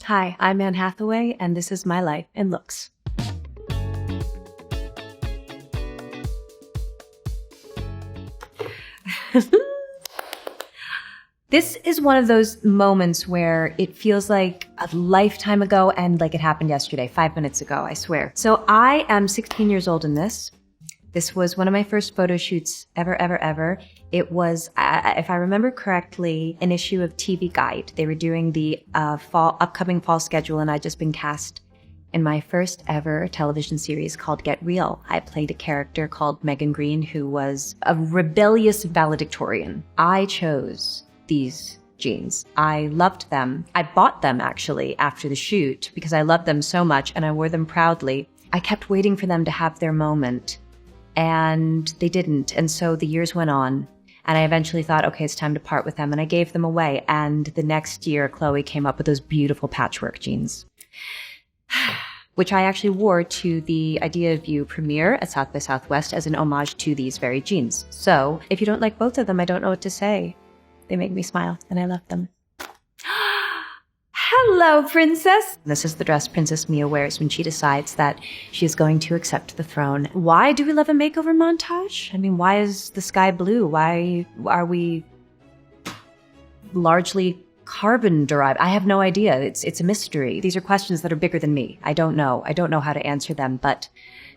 Hi, I'm Anne Hathaway, and this is my life in looks. This is one of those moments where it feels like a lifetime ago and like it happened yesterday, 5 minutes ago, I swear. So I am 16 years old in this. This was one of my first photo shoots ever. It was, if I remember correctly, an issue of TV Guide. They were doing the upcoming fall schedule, and I'd just been cast in my first ever television series called Get Real. I played a character called Megan Green, who was a rebellious valedictorian. I chose these jeans. I loved them. I bought them actually after the shoot because I loved them so much and I wore them proudly. I kept waiting for them to have their moment and they didn't. And so the years went on and I eventually thought, okay, it's time to part with them. And I gave them away. And the next year, Chloe came up with those beautiful patchwork jeans, which I actually wore to the Idea View premiere at South by Southwest as an homage to these very jeans. So if you don't like both of them, I don't know what to say. They make me smile, and I love them. Hello, princess! This is the dress Princess Mia wears when she decides that she is going to accept the throne. Why do we love a makeover montage? I mean, why is the sky blue? Why are we largely carbon derived? I have no idea. It's a mystery. These are questions that are bigger than me. I don't know. I don't know how to answer them, but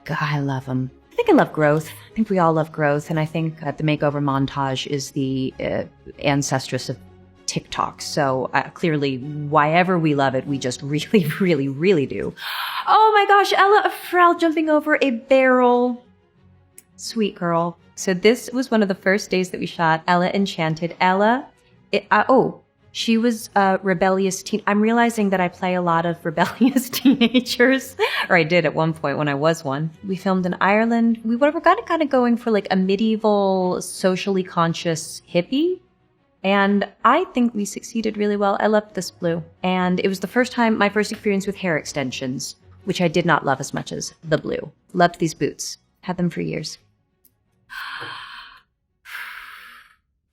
God, I love them. I think I love growth. I think we all love growth. And I think that the makeover montage is the ancestress of TikTok. So clearly, whyever we love it, we just really do. Oh my gosh, Ella Frel jumping over a barrel. Sweet girl. So this was one of the first days that we shot Ella Enchanted. Ella, she was a rebellious teen. I'm realizing that I play a lot of rebellious teenagers, or I did at one point when I was one. We filmed in Ireland. We were kind of going for like a medieval, socially conscious hippie. And I think we succeeded really well. I loved this blue. And it was the first time, my first experience with hair extensions, which I did not love as much as the blue. Loved these boots. Had them for years.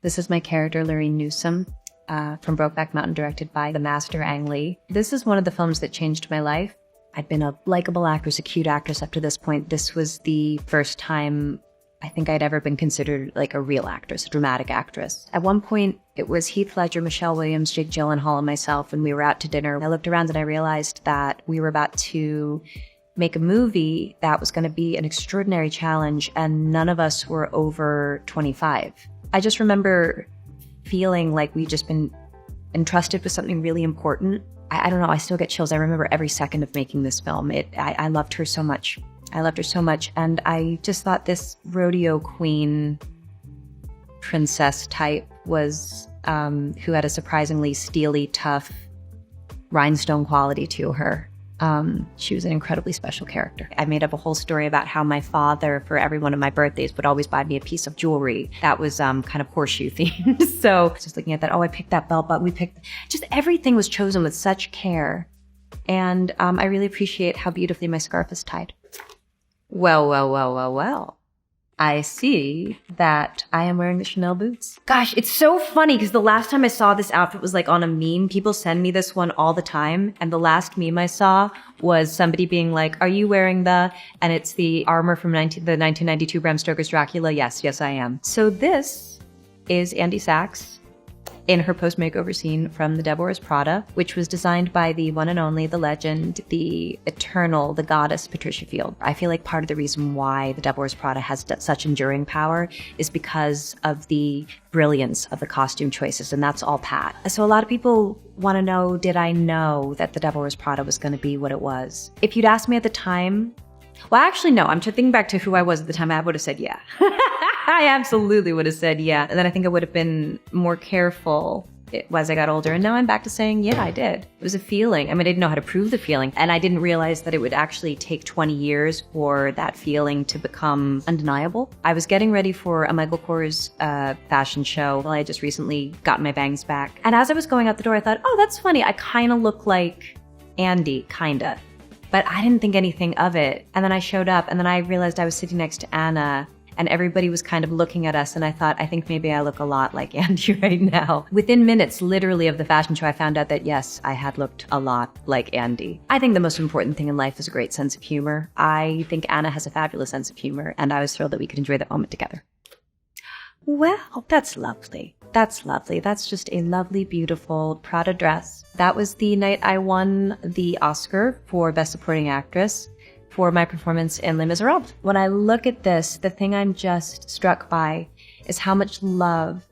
This is my character, Lorraine Newsome. From Brokeback Mountain, directed by the master Ang Lee. This is one of the films that changed my life. I'd been a likable actress, a cute actress up to this point. This was the first time I think I'd ever been considered like a real actress, a dramatic actress. At one point, it was Heath Ledger, Michelle Williams, Jake Gyllenhaal, and myself, and we were out to dinner. I looked around and I realized that we were about to make a movie that was going to be an extraordinary challenge, and none of us were over 25. I just remember feeling like we'd just been entrusted with something really important. I don't know, I still get chills. I remember every second of making this film. I loved her so much. I loved her so much. And I just thought this rodeo queen princess type was, who had a surprisingly steely, tough rhinestone quality to her. She was an incredibly special character. I made up a whole story about how my father, for every one of my birthdays, would always buy me a piece of jewelry that was kind of horseshoe themed. So just looking at that, I picked that belt, but just everything was chosen with such care. And I really appreciate how beautifully my scarf is tied. Well. I see that I am wearing the Chanel boots. Gosh, it's so funny because the last time I saw this outfit was like on a meme. People send me this one all the time. And the last meme I saw was somebody being like, are you wearing and it's the armor from the 1992 Bram Stoker's Dracula. Yes, I am. So this is Andy Sachs in her post-makeover scene from The Devil Wears Prada, which was designed by the one and only, the legend, the eternal, the goddess, Patricia Field. I feel like part of the reason why The Devil Wears Prada has such enduring power is because of the brilliance of the costume choices, and that's all Pat. So a lot of people want to know, did I know that The Devil Wears Prada was going to be what it was? If you'd asked me at the time, well, actually, no. I'm thinking back to who I was at the time. I would have said yeah. I absolutely would have said yeah. And then I think I would have been more careful as I got older. And now I'm back to saying, yeah, I did. It was a feeling. I mean, I didn't know how to prove the feeling. And I didn't realize that it would actually take 20 years for that feeling to become undeniable. I was getting ready for a Michael Kors fashion show. Well, I had just recently gotten my bangs back. And as I was going out the door, I thought, oh, that's funny. I kind of look like Andy, kinda. But I didn't think anything of it. And then I showed up and then I realized I was sitting next to Anna and everybody was kind of looking at us, and I thought, I think maybe I look a lot like Andy right now. Within minutes, literally, of the fashion show, I found out that yes, I had looked a lot like Andy. I think the most important thing in life is a great sense of humor. I think Anna has a fabulous sense of humor, and I was thrilled that we could enjoy that moment together. Well, that's lovely. That's lovely. That's just a lovely, beautiful Prada dress. That was the night I won the Oscar for Best Supporting Actress for my performance in Les Miserables. When I look at this, the thing I'm just struck by is how much love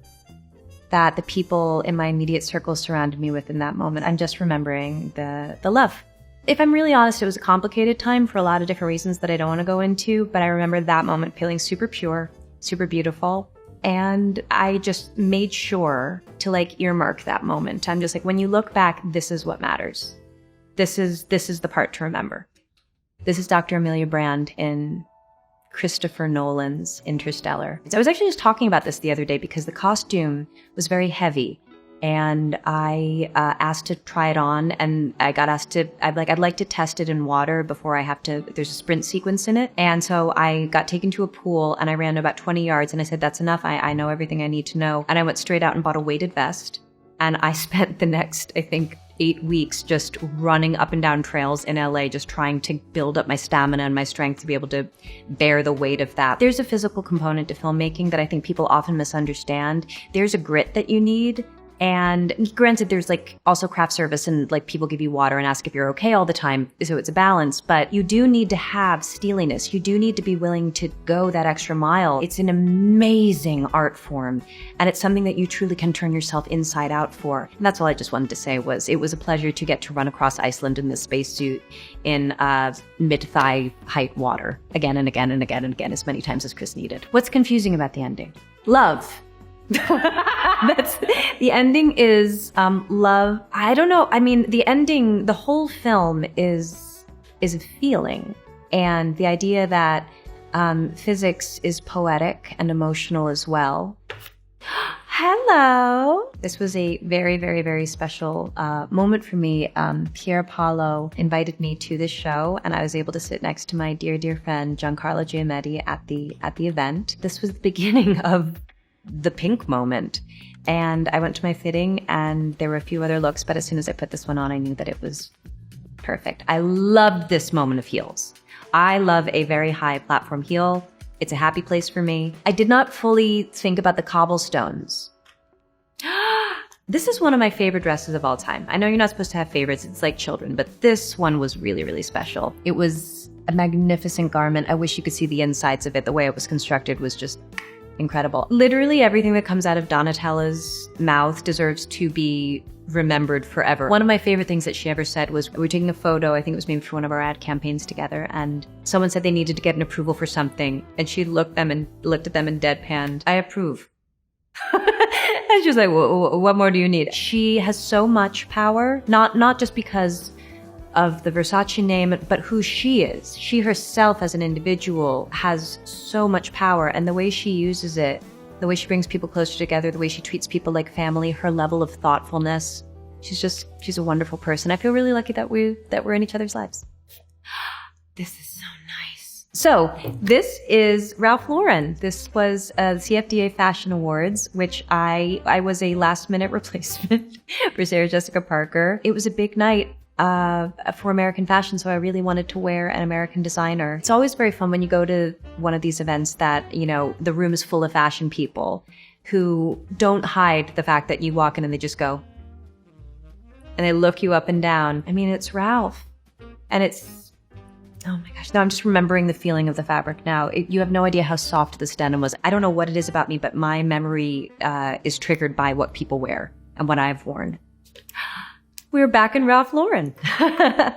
that the people in my immediate circle surrounded me with in that moment. I'm just remembering the love. If I'm really honest, it was a complicated time for a lot of different reasons that I don't want to go into, but I remember that moment feeling super pure, super beautiful. And I just made sure to like earmark that moment. I'm just like, when you look back, this is what matters. This is the part to remember. This is Dr. Amelia Brand in Christopher Nolan's Interstellar. I was actually just talking about this the other day because the costume was very heavy. And I asked to try it on, and I got asked to, I'd like to test it in water before I have to, there's a sprint sequence in it. And so I got taken to a pool and I ran about 20 yards and I said, that's enough. I know everything I need to know. And I went straight out and bought a weighted vest. And I spent the next, I think, 8 weeks just running up and down trails in LA, just trying to build up my stamina and my strength to be able to bear the weight of that. There's a physical component to filmmaking that I think people often misunderstand. There's a grit that you need. And granted, there's like also craft service and like people give you water and ask if you're okay all the time. So it's a balance, but you do need to have steeliness. You do need to be willing to go that extra mile. It's an amazing art form, and it's something that you truly can turn yourself inside out for. And that's all I just wanted to say was it was a pleasure to get to run across Iceland in this spacesuit in mid-thigh height water again and again and again and again, as many times as Chris needed. What's confusing about the ending? Love. That's the ending is love. I don't know. I mean, the ending, the whole film is a feeling, and the idea that physics is poetic and emotional as well. Hello. This was a very, very, very special moment for me. Pier Paolo invited me to this show, and I was able to sit next to my dear, dear friend Giancarlo Giametti at the event. This was the beginning of the pink moment. And I went to my fitting and there were a few other looks, but as soon as I put this one on, I knew that it was perfect. I loved this moment of heels. I love a very high platform heel. It's a happy place for me. I did not fully think about the cobblestones. This is one of my favorite dresses of all time. I know you're not supposed to have favorites. It's like children, but this one was really, really special. It was a magnificent garment. I wish you could see the insides of it. The way it was constructed was just incredible. Literally everything that comes out of Donatella's mouth deserves to be remembered forever. One of my favorite things that she ever said was, we were taking a photo, I think it was maybe for one of our ad campaigns together, and someone said they needed to get an approval for something, and she looked at them and deadpanned, I approve. And she was like, what more do you need? She has so much power, not just because of the Versace name, but who she is. She herself as an individual has so much power, and the way she uses it, the way she brings people closer together, the way she treats people like family, her level of thoughtfulness. She's a wonderful person. I feel really lucky that we're in each other's lives. This is so nice. So this is Ralph Lauren. This was the CFDA Fashion Awards, which I was a last minute replacement for Sarah Jessica Parker. It was a big night for American fashion, so I really wanted to wear an American designer. It's always very fun when you go to one of these events that, you know, the room is full of fashion people who don't hide the fact that you walk in and they just go, and they look you up and down. I mean, it's Ralph. And it's, oh my gosh, now I'm just remembering the feeling of the fabric now. You have no idea how soft this denim was. I don't know what it is about me, but my memory is triggered by what people wear and what I've worn. We're back in Ralph Lauren.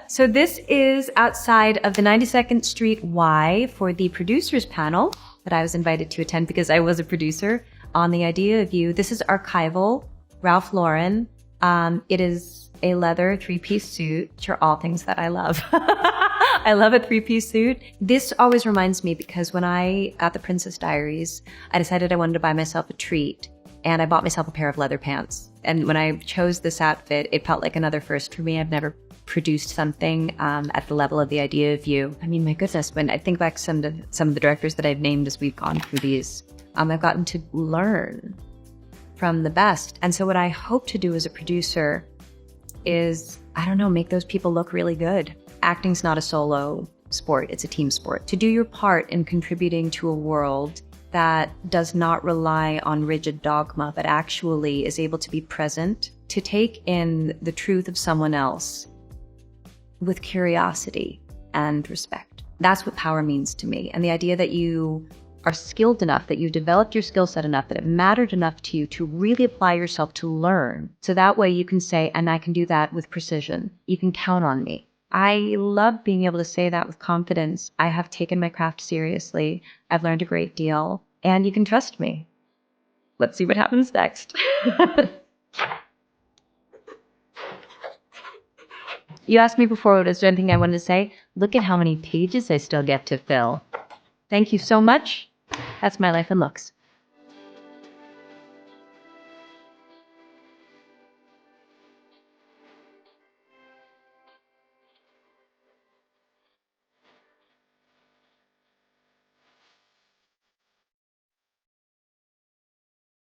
So this is outside of the 92nd Street Y for the producers panel that I was invited to attend because I was a producer on The Idea of You. This is archival Ralph Lauren. It is a leather 3-piece suit, which are all things that I love. I love a 3-piece suit. This always reminds me because when I, at the Princess Diaries, I decided I wanted to buy myself a treat. And I bought myself a pair of leather pants. And when I chose this outfit, it felt like another first for me. I've never produced something at the level of the idea of you. I mean, my goodness, when I think back to some of the directors that I've named as we've gone through these, I've gotten to learn from the best. And so what I hope to do as a producer is, I don't know, make those people look really good. Acting's not a solo sport, it's a team sport. To do your part in contributing to a world that does not rely on rigid dogma, but actually is able to be present, to take in the truth of someone else with curiosity and respect. That's what power means to me. And the idea that you are skilled enough, that you've developed your skill set enough, that it mattered enough to you to really apply yourself to learn. So that way you can say, and I can do that with precision. You can count on me. I love being able to say that with confidence. I have taken my craft seriously. I've learned a great deal, and you can trust me. Let's see what happens next. You asked me before, was there anything I wanted to say? Look at how many pages I still get to fill. Thank you so much. That's my life in looks.